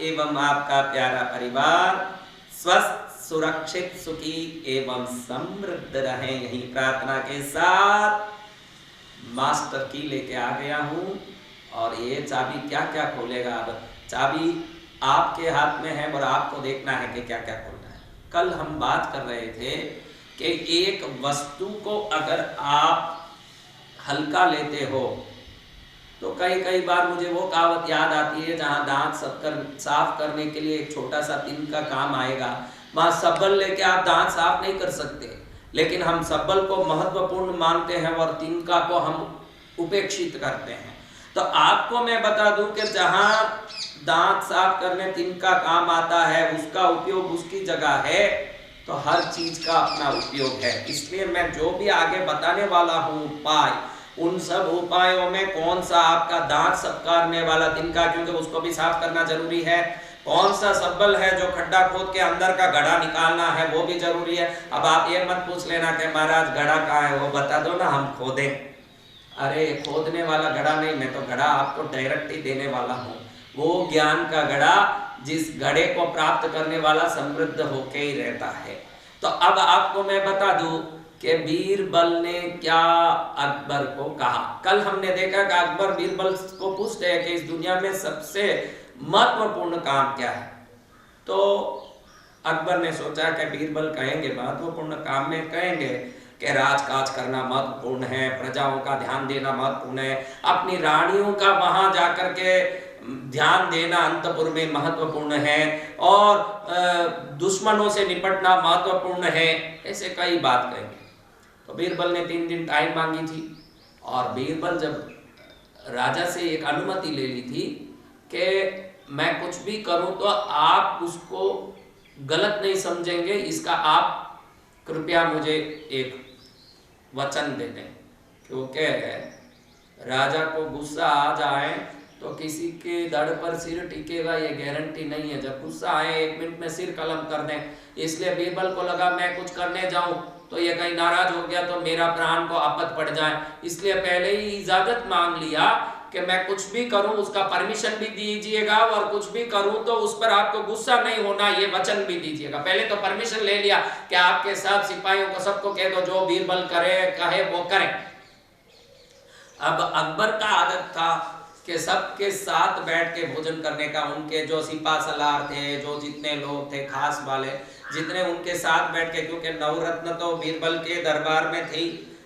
एवं आपका प्यारा परिवार स्वस्थ, सुरक्षित, सुखी एवं समृद्ध रहे, यही प्रार्थना के साथ मास्टर की लेके आ गया हूँ। और ये चाबी क्या क्या खोलेगा, अब चाबी आपके हाथ में है और आपको देखना है कि क्या क्या खोलना है। कल हम बात कर रहे थे कि एक वस्तु को अगर आप हल्का लेते हो तो कई बार मुझे वो कहावत याद आती है, जहाँ दांत साफ करने के लिए एक छोटा सा पिन का काम आएगा, वहाँ सब्बल लेके आप दांत साफ नहीं कर सकते, लेकिन हम सब्बल को महत्वपूर्ण मानते हैं और तिनका को हम उपेक्षित करते हैं। तो आपको मैं बता दूं कि जहाँ दांत साफ करने तिनका काम आता है, उसका उपयोग उसकी जगह है, तो हर चीज का अपना उपयोग है। इसलिए मैं जो भी आगे बताने वाला हूँ उपाय, उन सब उपायों में कौन सा आपका दांत साफ करने वाला तिनका, क्योंकि उसको भी साफ करना जरूरी है, कौन सा सब्बल है जो खड्डा खोद के अंदर का घड़ा निकालना है, वो भी जरूरी है। अब आप ये मत पूछ लेना कि महाराज घड़ा कहाँ है, वो बता दो ना, हम खोदें। अरे खोदने वाला घड़ा नहीं, मैं तो घड़ा आपको डायरेक्ट ही देने वाला हूँ, वो ज्ञान का घड़ा जिस घड़े को प्राप्त करने वाला समृद्ध होके ही रहता है। तो अब आपको मैं बता दूं कि बीरबल ने क्या अकबर को कहा। कल हमने देखा कि अकबर बीरबल को पूछते हैं कि इस दुनिया में सबसे महत्वपूर्ण काम क्या है। तो अकबर ने सोचा कि बीरबल कहेंगे महत्वपूर्ण काम में कहेंगे कि राजकाज करना महत्वपूर्ण है, प्रजाओं का ध्यान देना महत्वपूर्ण है, अपनी रानियों का वहां जाकर के ध्यान देना अंतपुर में महत्वपूर्ण है, और दुश्मनों से निपटना महत्वपूर्ण है, ऐसे कई बात कहेंगे। तो बीरबल ने 3 दिन टाइम मांगी थी, और बीरबल जब राजा से एक अनुमति ले ली थी कि मैं कुछ भी करूं तो आप उसको गलत नहीं समझेंगे, इसका आप कृपया मुझे एक वचन दे दें, क्योंकि राजा को गुस्सा आ जाए तो किसी के धड़ पर सिर टिकेगा ये गारंटी नहीं है। जब गुस्सा आए 1 मिनट में सिर कलम कर दें। इसलिए बीरबल को लगा मैं कुछ करने जाऊं तो ये कहीं नाराज हो गया तो मेरा प्राण को आफत पड़ जाए, इसलिए पहले ही इजाजत मांग लिया कि मैं कुछ भी करूं उसका परमिशन भी दीजिएगा, और कुछ भी करूं तो उस पर आपको गुस्सा नहीं होना ये वचन भी दीजिएगा। पहले तो परमिशन ले लिया कि आपके सब सिपाहियों को सबको कह दो जो बीरबल कहे वो करें। अब अकबर का आदत था कि सबके साथ बैठ के भोजन करने का, उनके जो सिपा सलार थे, जो जितने लोग थे खास वाले, जितने उनके साथ बैठ के, क्योंकि नवरत्न तो बीरबल के दरबार में थी,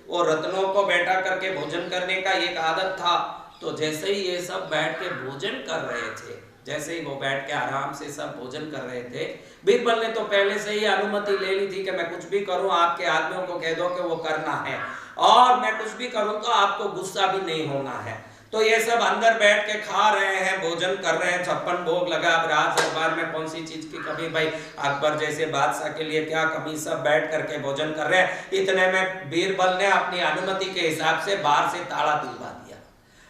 वो रत्नों को बैठा करके भोजन करने का एक आदत था। तो जैसे ही ये सब बैठ के भोजन कर रहे थे, जैसे ही वो बैठ के आराम से सब भोजन कर रहे थे, बीरबल ने तो पहले से ही अनुमति ले ली थी कि मैं कुछ भी करूं आपके आदमियों को कह दो कि वो करना है, और मैं कुछ भी करूं तो आपको गुस्सा भी नहीं होना है। तो ये सब अंदर बैठ के खा रहे हैं, भोजन कर रहे हैं, 56 भोग लगा। अब राज दरबार में कौन सी चीज की कमी भाई, अकबर जैसे बादशाह के लिए क्या कमी, सब बैठ करके भोजन कर रहे हैं। इतने में बीरबल ने अपनी अनुमति के हिसाब से बाहर से ताला दिलवा दिया।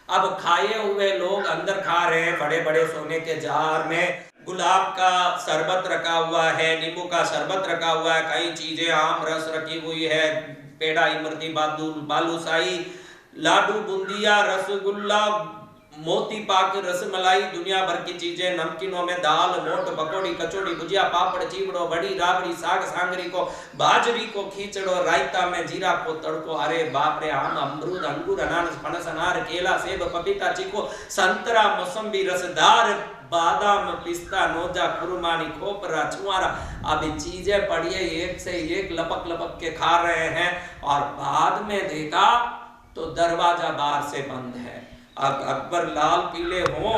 अब खाए हुए लोग अंदर खा रहे हैं, बड़े बड़े सोने के जार में गुलाब का शरबत रखा हुआ है, नींबू का शरबत रखा हुआ है, कई चीजें, आम रस रखी हुई है, पेड़ा, इमरती, बालूशाही, लाडू, बूंदिया, रसगुल्ला, मोती पाक, रसमलाई, दुनिया भर की चीजें, नमकीनों में दाल, मोट, पकौड़ी, कचौड़ी, भुजिया, पापड़, चिवड़ो, बड़ी, राबड़ी, साग सांगरी को, बाजरी को खींचड़ो, रायता में जीरा को तड़को। अरे बाप रे, आम, अमरूद, अंगूर, अनानास, फणस, अनार, केला, सेब, पपीता, चीकू, संतरा, मौसम्बी, रसदार बादाम, पिस्ता, नोजा, खुरमानी, खोपरा, छुआरा, अब चीजें पड़िए एक से एक लपक लपक के खा रहे हैं। और बाद में देखा तो दरवाजा बाहर से बंद है। अब अकबर लाल पीले हो,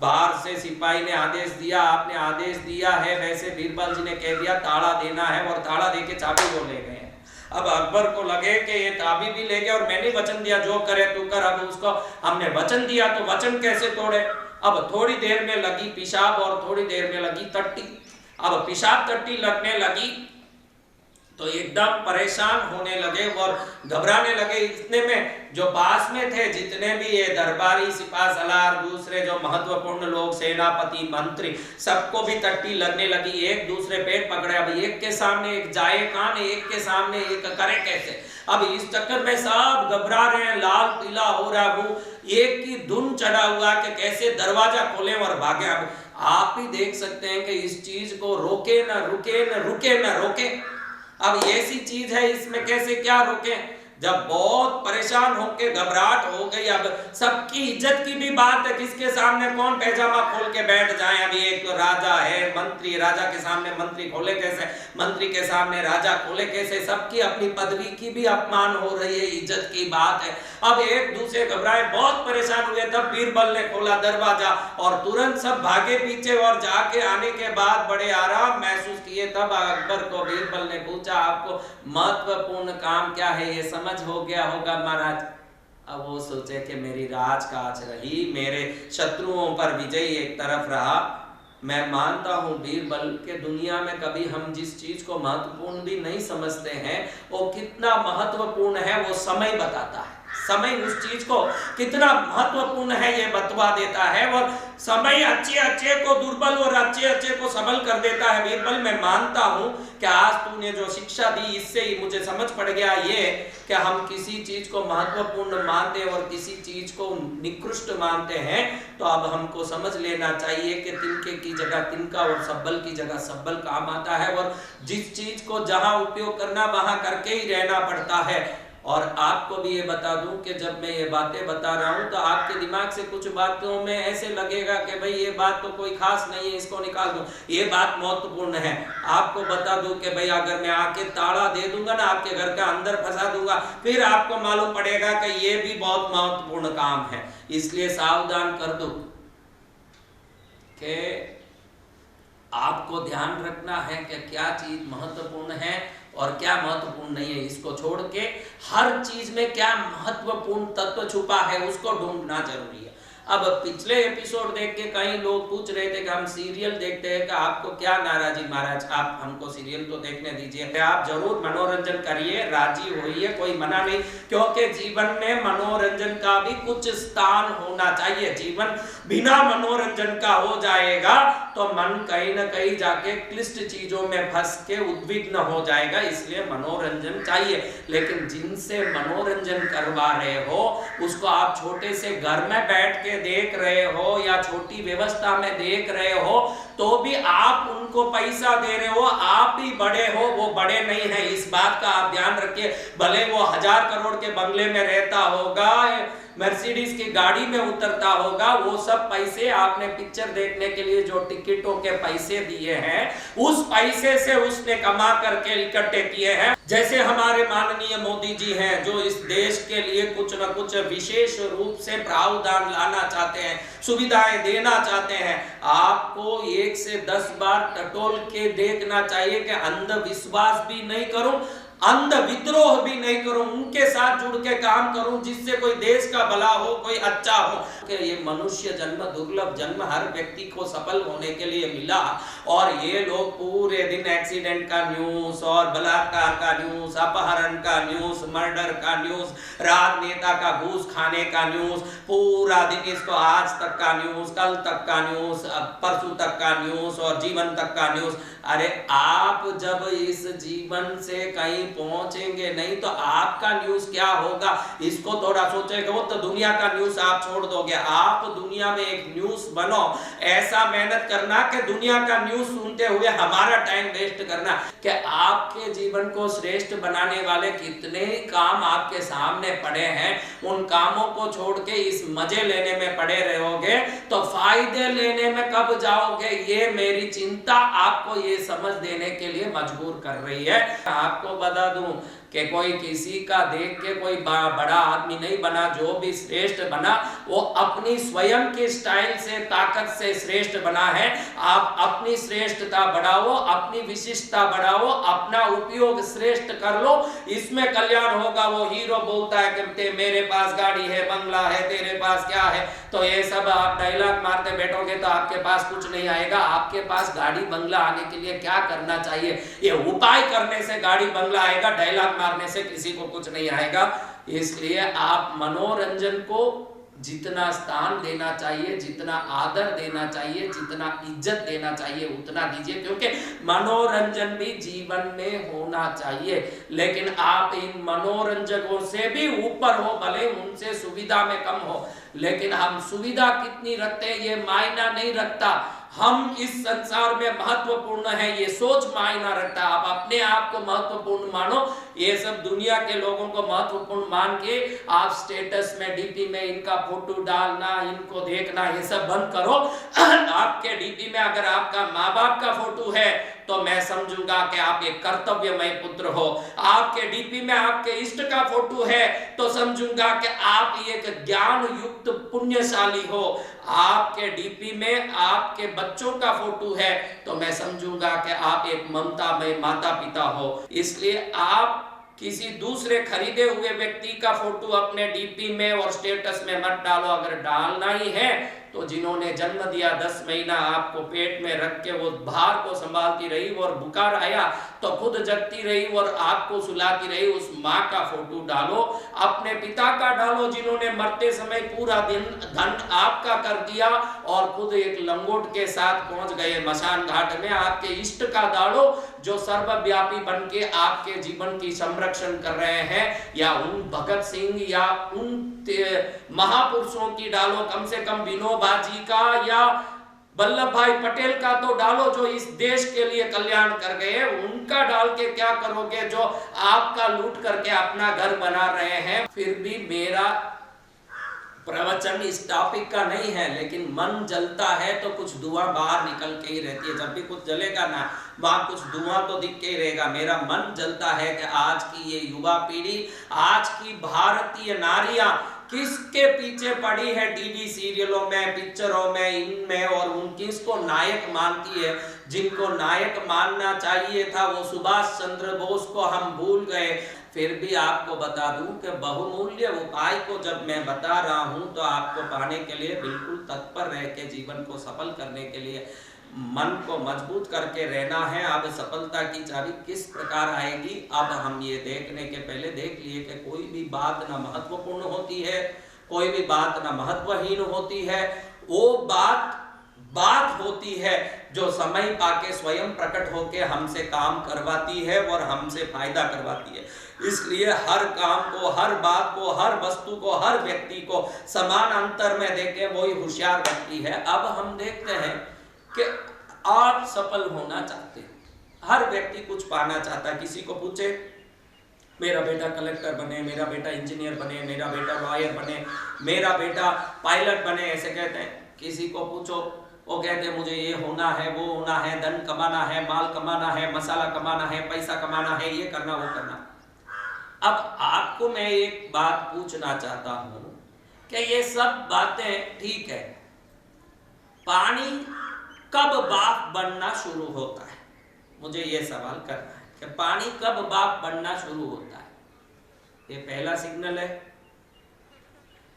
बाहर से सिपाही ने आदेश दिया, आपने आदेश दिया है, वैसे बीरबल जी ने कह दिया ताला देना है, और ताला देके चाबी वो ले गए। अब अकबर को लगे कि ये चाबी भी ले गए और मैंने वचन दिया जो करे तू कर, अब उसको हमने वचन दिया तो वचन कैसे तोड़े। अब थोड़ी देर में लगी पेशाब और थोड़ी देर में लगी टट्टी। अब पेशाब टट्टी लगने लगी तो एकदम परेशान होने लगे और घबराने लगे। इतने में जो पास में थे जितने भी ये दरबारी, सिपा सलार, दूसरे जो महत्वपूर्ण लोग, सेनापति, मंत्री, सबको भी टट्टी लगने लगी। एक दूसरे पेट पकड़े, अब एक के सामने एक जाए कान, एक के सामने एक करे कैसे। अब इस चक्कर में सब घबरा रहे हैं, लाल पीला हो रहा है, वो एक की धुन चढ़ा हुआ कि कैसे दरवाजा खोले और भागे। अब आप ही देख सकते हैं कि इस चीज को रोके न रुके न रुके न रोके। अब ऐसी चीज है, इसमें कैसे क्या रोके? जब बहुत परेशान होके घबराहट हो गई, अब सबकी इज्जत की भी बात है, किसके सामने कौन पैजामा खोल के बैठ जाए। अभी एक तो राजा है, मंत्री, राजा के सामने मंत्री खोले कैसे, मंत्री के सामने राजा खोले कैसे, सबकी अपनी पदवी की भी अपमान हो रही है, इज्जत की बात है। अब एक दूसरे घबराए, बहुत परेशान हुए, तब बीरबल ने खोला दरवाजा और तुरंत सब भागे पीछे, और जाके आने के बाद बड़े आराम महसूस किए। तब अकबर को बीरबल ने पूछा, आपको महत्वपूर्ण काम क्या है, ये समझ हो गया होगा महाराज। अब वो सोचे कि मेरी राजकाज रही, मेरे शत्रुओं पर विजय एक तरफ रहा। मैं मानता हूं बीरबल के दुनिया में कभी हम जिस चीज को महत्वपूर्ण भी नहीं समझते हैं, वो कितना महत्वपूर्ण है वो समय बताता है। समय उस चीज को कितना महत्वपूर्ण है ये बतवा देता है। और समय अच्छे अच्छे को दुर्बल और अच्छे अच्छे को सबल कर देता है। बीरबल, मैं मानता हूं कि आज तूने जो शिक्षा दी, इससे ही मुझे समझ पड़ गया ये कि हम किसी चीज को महत्वपूर्ण मानते और किसी चीज को निकृष्ट मानते हैं, तो अब हमको समझ लेना चाहिए कि तिनके की जगह तिनका और सब्बल की जगह सब्बल काम आता है। और जिस चीज को जहां उपयोग करना वहां करके ही रहना पड़ता है। और आपको भी ये बता दूं कि जब मैं ये बातें बता रहा हूं तो आपके दिमाग से कुछ बातों में ऐसे लगेगा कि भाई ये बात तो कोई खास नहीं है, इसको निकाल दो, ये बात महत्वपूर्ण है। आपको बता दूं कि भाई अगर मैं आके ताला दे दूंगा ना, आपके घर का अंदर फंसा दूंगा, फिर आपको मालूम पड़ेगा कि ये भी बहुत महत्वपूर्ण काम है। इसलिए सावधान कर दो कि आपको ध्यान रखना है कि क्या चीज महत्वपूर्ण है और क्या महत्वपूर्ण नहीं है। इसको छोड़ के हर चीज में क्या महत्वपूर्ण तत्व छुपा है उसको ढूंढना जरूरी है। अब पिछले एपिसोड देख के कई लोग पूछ रहे थे कि हम सीरियल देखते हैं, कि आपको क्या नाराजी महाराज, आप हमको सीरियल तो देखने दीजिए। आप जरूर मनोरंजन करिए, राजी होइए, कोई मना नहीं, क्योंकि जीवन में मनोरंजन का भी कुछ स्थान होना चाहिए। जीवन बिना मनोरंजन का हो जाएगा तो मन कहीं ना कहीं जाके क्लिष्ट चीजों में फंस के उद्विग्न हो जाएगा। इसलिए मनोरंजन चाहिए, लेकिन जिनसे मनोरंजन करवा रहे हो उसको आप छोटे से घर में बैठ के देख रहे हो या छोटी व्यवस्था में देख रहे हो, तो भी आप उनको पैसा दे रहे हो। आप ही बड़े हो, वो बड़े नहीं है, इस बात का आप ध्यान रखिए। भले वो 1000 करोड़ के बंगले में रहता होगा, मर्सिडीज की गाड़ी में उतरता होगा, वो सब पैसे आपने पिक्चर देखने के लिए जो टिकटों के पैसे दिए हैं, उस पैसे से उसने कमा करके इकट्ठे किए हैं। जैसे हमारे माननीय मोदी जी हैं, जो इस देश के लिए कुछ न कुछ विशेष रूप से प्रावधान लाना चाहते हैं, सुविधाएं देना चाहते हैं। आपको 1 से 10 बार टटोल के देखना चाहिए कि अंधविश्वास भी नहीं करूं, अंध विद्रोह भी नहीं करूं, उनके साथ जुड़ के काम करूं जिससे कोई देश का भला हो, कोई अच्छा हो। कि ये मनुष्य जन्म दुर्लभ जन्म हर व्यक्ति को सफल होने के लिए मिला, और ये लोग पूरे दिन एक्सीडेंट का न्यूज और बलात्कार का न्यूज, अपहरण का न्यूज, मर्डर का न्यूज, राजनेता का घूस खाने का न्यूज, पूरा दिन इसको आज तक का न्यूज, कल तक का न्यूज, परसों तक का न्यूज और जीवन तक का न्यूज। अरे आप जब इस जीवन से कहीं पहुंचेंगे नहीं तो आपका न्यूज क्या होगा, इसको थोड़ा सोचेगा। वो तो दुनिया का न्यूज आप छोड़ दोगे, आप दुनिया में एक न्यूज बनो। ऐसा मेहनत करना कि दुनिया का न्यूज सुनते हुए हमारा टाइम वेस्ट करना। कि आपके जीवन को श्रेष्ठ बनाने वाले कितने काम आपके सामने पड़े हैं, उन कामों को छोड़ के इस मजे लेने में पड़े रहोगे तो फायदे लेने में कब जाओगे, ये मेरी चिंता आपको ये समझ देने के लिए मजबूर कर रही है। आपको बता दूं कि कोई किसी का देख के कोई बड़ा आदमी नहीं बना। जो भी श्रेष्ठ बना वो अपनी स्वयं के स्टाइल से, ताकत से श्रेष्ठ बना है। आप अपनी श्रेष्ठता बढ़ाओ, अपनी विशिष्टता बढ़ाओ, अपना उपयोग श्रेष्ठ कर लो, इसमें कल्याण होगा। वो हीरो बोलता है कि मेरे पास गाड़ी है, बंगला है, तेरे पास क्या है, तो ये सब आप डायलॉग मारते बैठोगे तो आपके पास कुछ नहीं आएगा। आपके पास गाड़ी बंगला आने के लिए क्या करना चाहिए, ये उपाय करने से गाड़ी बंगला आएगा, डायलॉग मारने से किसी को कुछ नहीं आएगा। इसलिए आप मनोरंजन को जितना स्थान देना चाहिए, जितना आदर देना चाहिए, जितना इज्जत देना चाहिए उतना दीजिए, क्योंकि मनोरंजन भी जीवन में होना चाहिए। लेकिन आप इन मनोरंजकों से भी ऊपर हो, भले उनसे सुविधा में कम हो, लेकिन हम सुविधा कितनी रखते हैं ये मायना नहीं रखता। हम इस संसार में महत्वपूर्ण है, ये सोच मायना रखता है। आप अपने आप को महत्वपूर्ण मानो, ये सब दुनिया के लोगों को महत्वपूर्ण मान के आप स्टेटस में, डीपी में इनका फोटो डालना, इनको देखना, ये सब बंद करो। आपके डीपी में अगर आपका माँ बाप का फोटो है तो मैं समझूंगा कि आप एक कर्तव्यमय पुत्र हो। आपके डीपी में आपके इष्ट का फोटो है तो समझूंगा कि आप एक ज्ञान युक्त पुण्यशाली हो। आपके डीपी में आपके बच्चों का फोटो है तो मैं समझूंगा कि आप एक ममतामय माता पिता हो। इसलिए आप किसी दूसरे खरीदे हुए व्यक्ति का फोटो अपने डीपी में और स्टेटस में मत डालो। अगर डालना ही है तो जिन्होंने जन्म दिया, 10 महीना आपको पेट में रख के वो भार को संभालती रही और बुखार आया तो खुद जगती रही और आपको सुलाती रही, उस माँ का फोटो डालो। अपने पिता का डालो जिन्होंने मरते समय पूरा दिन धन आपका कर दिया और खुद एक लंगोट के साथ पहुंच गए मसान घाट में। आपके इष्ट का डालो जो सर्वव्यापी बन के आपके जीवन की संरक्षण कर रहे हैं, या उन भगत सिंह या उन महापुरुषों की डालो, कम से कम विनोबा जी का या वल्लभ भाई पटेल का तो डालो जो इस देश के लिए कल्याण कर गए। उनका डाल के क्या करोगे जो आपका लूट करके अपना घर बना रहे हैं। फिर भी मेरा प्रवचन इस टॉपिक का नहीं है, लेकिन मन जलता है तो कुछ धुआं बाहर निकल के ही रहती है। जब भी कुछ जलेगा ना, वहां कुछ धुआं तो दिख के ही रहेगा। मेरा मन जलता है कि आज की ये युवा पीढ़ी, आज की भारतीय नारियां किसके पीछे पड़ी है, टीवी सीरियलों में, पिक्चरों में, इनमें, और उन किसको नायक मानती है। जिनको नायक मानना चाहिए था वो सुभाष चंद्र बोस को हम भूल गए। फिर भी आपको बता दूं कि बहुमूल्य उपाय को जब मैं बता रहा हूं तो आपको पाने के लिए बिल्कुल तत्पर रह के जीवन को सफल करने के लिए मन को मजबूत करके रहना है। अब सफलता की चाबी किस प्रकार आएगी, अब हम ये देखने के पहले देख लिए कि कोई भी बात ना महत्वपूर्ण होती है, कोई भी बात ना महत्वहीन होती है। वो बात होती है जो समय पाके स्वयं प्रकट होके हमसे काम करवाती है और हमसे फायदा करवाती है। इसलिए हर काम को, हर बात को, हर वस्तु को, हर व्यक्ति को समान अंतर में देखे वही होशियार व्यक्ति है। अब हम देखते हैं कि आप सफल होना चाहते हैं, हर व्यक्ति कुछ पाना चाहता है। किसी को पूछे मेरा बेटा कलेक्टर बने, मेरा बेटा इंजीनियर बने, मेरा बेटा लॉयर बने, मेरा बेटा पायलट बने, ऐसे कहते हैं। किसी को पूछो वो कहते हैं मुझे ये होना है, वो होना है, धन कमाना है, माल कमाना है, मसाला कमाना है, पैसा कमाना है, ये करना, वो करना। अब आपको मैं एक बात पूछना चाहता हूं कि ये सब बातें ठीक है, पानी कब बाप बनना शुरू होता है? मुझे ये सवाल करना है कि पानी कब बाप बनना शुरू होता है। ये पहला सिग्नल है।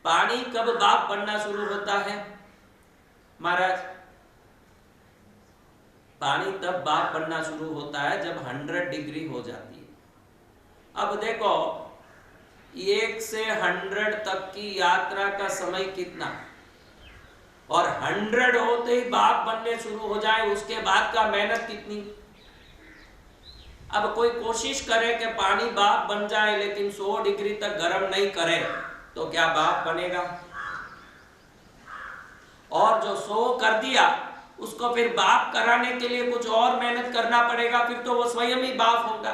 पानी कब बाप बनना शुरू होता है महाराज? पानी तब बाप बनना शुरू होता है जब 100 डिग्री हो जाती है। अब देखो 1 से 100 तक की यात्रा का समय कितना, और 100 होते ही बाप बनने शुरू हो जाए उसके बाद का मेहनत कितनी। अब कोई कोशिश करे कि पानी बाप बन जाए लेकिन 100 डिग्री तक गर्म नहीं करे तो क्या बाप बनेगा? और जो 100 कर दिया उसको फिर बाप कराने के लिए कुछ और मेहनत करना पड़ेगा, फिर तो वो स्वयं ही बाप होगा।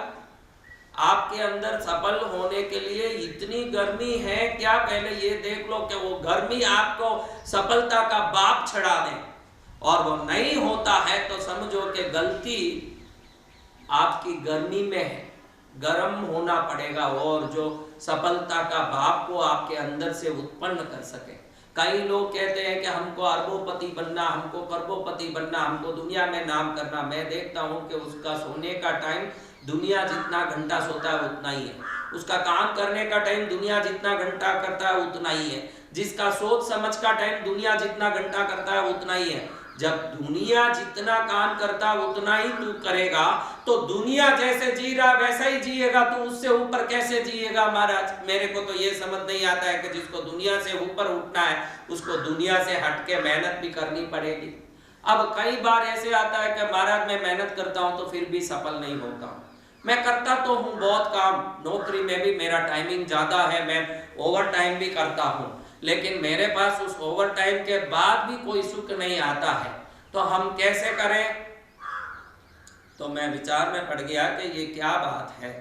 आपके अंदर सफल होने के लिए इतनी गर्मी है क्या, पहले ये देख लो कि वो गर्मी आपको सफलता का बाप चढ़ा दे, और वो नहीं होता है तो समझो कि गलती आपकी गर्मी में है। गर्म होना पड़ेगा और जो सफलता का बाप को आपके अंदर से उत्पन्न कर सके। कई लोग कहते हैं कि हमको अरबोपति बनना, हमको करोड़पति बनना, हमको दुनिया में नाम करना। मैं देखता हूं कि उसका सोने का टाइम दुनिया जितना घंटा सोता है उतना ही है, उसका काम करने का टाइम दुनिया जितना घंटा करता है उतना ही है, जिसका सोच समझ का टाइम दुनिया जितना घंटा करता है उतना ही है। जब दुनिया जितना काम करता उतना ही तू करेगा तो दुनिया जैसे जी रहा वैसा ही जिएगा, तू उससे ऊपर कैसे जिएगा महाराज? मेरे को तो ये समझ नहीं आता है कि जिसको दुनिया से ऊपर उठना है उसको दुनिया से हटके मेहनत भी करनी पड़ेगी। अब कई बार ऐसे आता है कि महाराज मैं मेहनत करता हूं तो फिर भी सफल नहीं होता हूं। मैं करता तो हूं बहुत काम, नौकरी में भी मेरा टाइमिंग ज्यादा है, मैं ओवर टाइम भी करता हूं, लेकिन मेरे पास उस ओवर टाइम के बाद भी कोई सुख नहीं आता है। तो हम कैसे करें? तो मैं विचार में पड़ गया कि ये क्या बात है।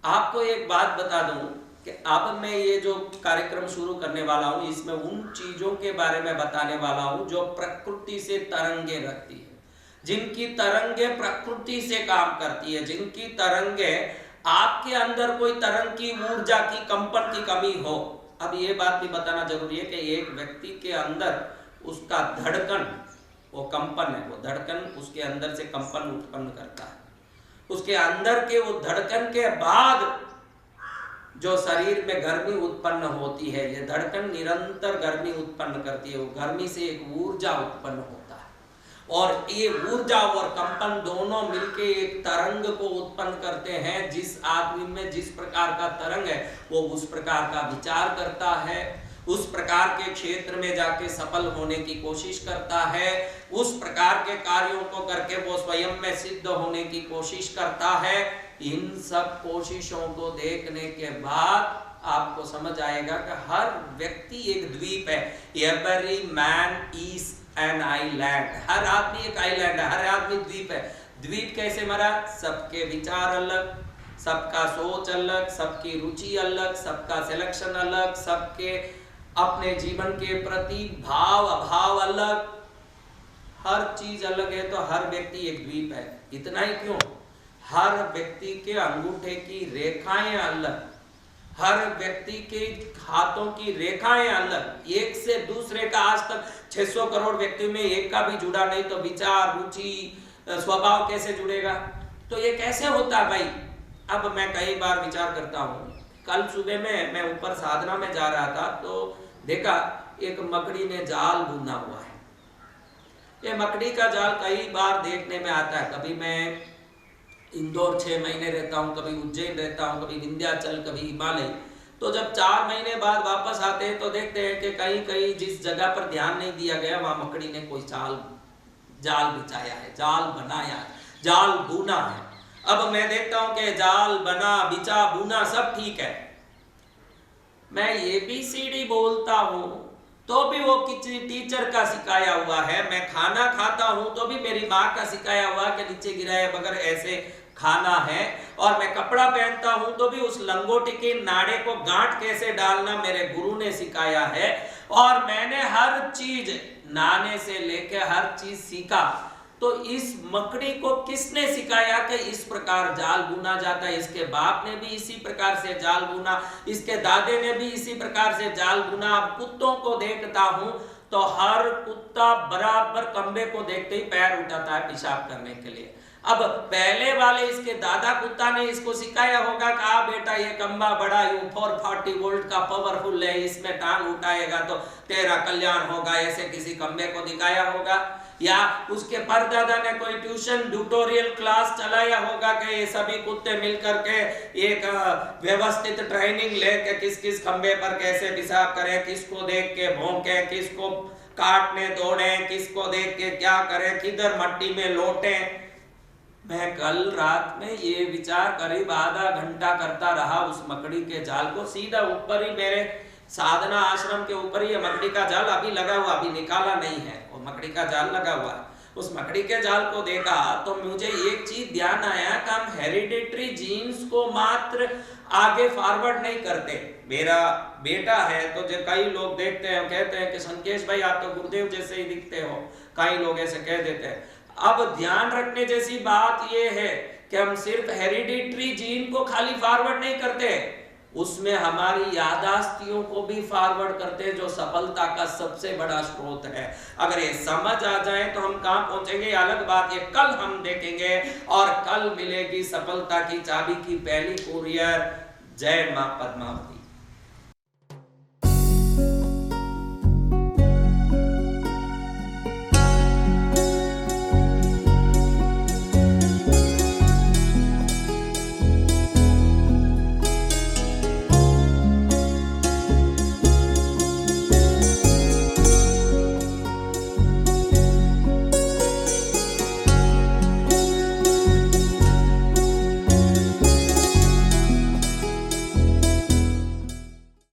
आपको एक बात बता दूं कि अब मैं ये जो कार्यक्रम शुरू करने वाला हूं, इसमें उन चीजों के बारे में बताने वाला हूं जो प्रकृति से तरंगे रखती है, जिनकी तरंगे प्रकृति से काम करती है, जिनकी तरंगे आपके अंदर कोई तरंग की ऊर्जा की कंपन की कमी हो। अब ये बात भी बताना जरूरी है कि एक व्यक्ति के अंदर उसका धड़कन, वो कंपन है, वो धड़कन उसके अंदर से कंपन उत्पन्न करता है। उसके अंदर के वो धड़कन के बाद जो शरीर में गर्मी उत्पन्न होती है, ये धड़कन निरंतर गर्मी उत्पन्न करती है, वो गर्मी से एक ऊर्जा उत्पन्न होता है, और ये ऊर्जा और कंपन दोनों मिलके एक तरंग को उत्पन्न करते हैं। जिस आदमी में जिस प्रकार का तरंग है वो उस प्रकार का विचार करता है, उस प्रकार के क्षेत्र में जाके सफल होने की कोशिश करता है, उस प्रकार के कार्यों को करके वो स्वयं में सिद्ध होने की कोशिश करता है। इन सब कोशिशों को देखने के बाद आपको समझ आएगा कि हर व्यक्ति एक द्वीप है। Every man is an island, हर आदमी एक आइलैंड है, हर आदमी द्वीप है। द्वीप कैसे मरा? सबके विचार अलग, सबका सोच अलग, सबकी रुचि अलग, सबका सिलेक्शन अलग, सबके अपने जीवन के प्रति भाव अभाव अलग, हर चीज अलग है। तो हर व्यक्ति एक द्वीप है। इतना ही क्यों, हर व्यक्ति के अंगूठे की रेखाएं अलग, हर व्यक्ति के हाथों की रेखाएं अलग, एक से दूसरे का आज तक 600 करोड़ व्यक्तियों में एक का भी जुड़ा नहीं, तो विचार रुचि स्वभाव कैसे जुड़ेगा? तो ये कैसे होता है भाई? अब मैं कई बार विचार करता हूँ। कल सुबह में मैं ऊपर साधना में जा रहा था तो देखा एक मकड़ी ने जाल बुना हुआ है। ये मकड़ी का जाल कई बार देखने में आता है। कभी मैं इंदौर 6 महीने रहता हूँ, कभी उज्जैन रहता हूँ, कभी विंध्याचल, कभी हिमालय। तो जब 4 महीने बाद वापस आते हैं तो देखते हैं कि कहीं कहीं जिस जगह पर ध्यान नहीं दिया गया वहां मकड़ी ने कोई जाल बिछाया है, जाल बनाया है, जाल बुना है। अब मैं देखता हूं कि जाल बना, बिछा, बुना सब ठीक है, मैं ABCD बोलता हूं तो भी वो किसी टीचर का सिखाया हुआ है। मैं खाना खाता हूं तो भी मेरी माँ का सिखाया हुआ कि नीचे गिराए बगैर ऐसे खाना है। और मैं कपड़ा पहनता हूं तो भी उस लंगोटी के नाड़े को गांठ कैसे डालना मेरे गुरु ने सिखाया है। और मैंने हर चीज नहाने से लेके हर चीज सीखा। तो इस मकड़ी को किसने सिखाया कि इस प्रकार जाल बुना जाता है? इसके बाप ने भी इसी प्रकार से जाल बुना, इसके दादे ने भी इसी प्रकार से जाल बुना। अब कुत्तों को देखता हूं तो हर कुत्ता बराबर खंबे को देखते ही पैर उठाता है पेशाब करने के लिए। अब पहले वाले इसके दादा कुत्ता ने इसको सिखाया होगा कि आ बेटा ये खंबा बड़ा 440 वोल्ट का पावरफुल है, इसमें टांग उठाएगा तो तेरा कल्याण होगा, ऐसे किसी खंबे को दिखाया होगा। या उसके परदादा ने कोई ट्यूशन ट्यूटोरियल क्लास चलाया होगा कि ये सभी कुत्ते मिलकर के एक व्यवस्थित ट्रेनिंग लेके किस किस खंबे पर कैसे पेशाब करें, किसको देख के भौंके, किसको काटने दौड़े, किसको देख के क्या करें, किधर मट्टी में लौटे। मैं कल रात में ये विचार करीब आधा घंटा करता रहा उस मकड़ी के जाल को। सीधा ऊपर ही मेरे साधना आश्रम के ऊपर ही मकड़ी का जाल अभी लगा हुआ, अभी निकाला नहीं है, वो मकड़ी का जाल लगा हुआ। उस मकड़ी के जाल को देखा तो मुझे एक चीज ध्यान आया कि हम हेरिडिटरी जीन्स को मात्र आगे फॉरवर्ड नहीं करते। मेरा बेटा है तो जो कई लोग देखते हैं कहते हैं कि संकेश भाई आप तो गुरुदेव जैसे ही दिखते हो, कई लोग ऐसे कह देते हैं। अब ध्यान रखने जैसी बात यह है कि हम सिर्फ हेरिडिटरी जीन को खाली फॉरवर्ड नहीं करते, उसमें हमारी यादाश्तियों को भी फॉरवर्ड करते हैं जो सफलता का सबसे बड़ा स्रोत है। अगर ये समझ आ जाए तो हम कहां पहुंचेंगे अलग बात है, कल हम देखेंगे। और कल मिलेगी सफलता की चाबी की पहली कुरियर। जय मां पद्मावती।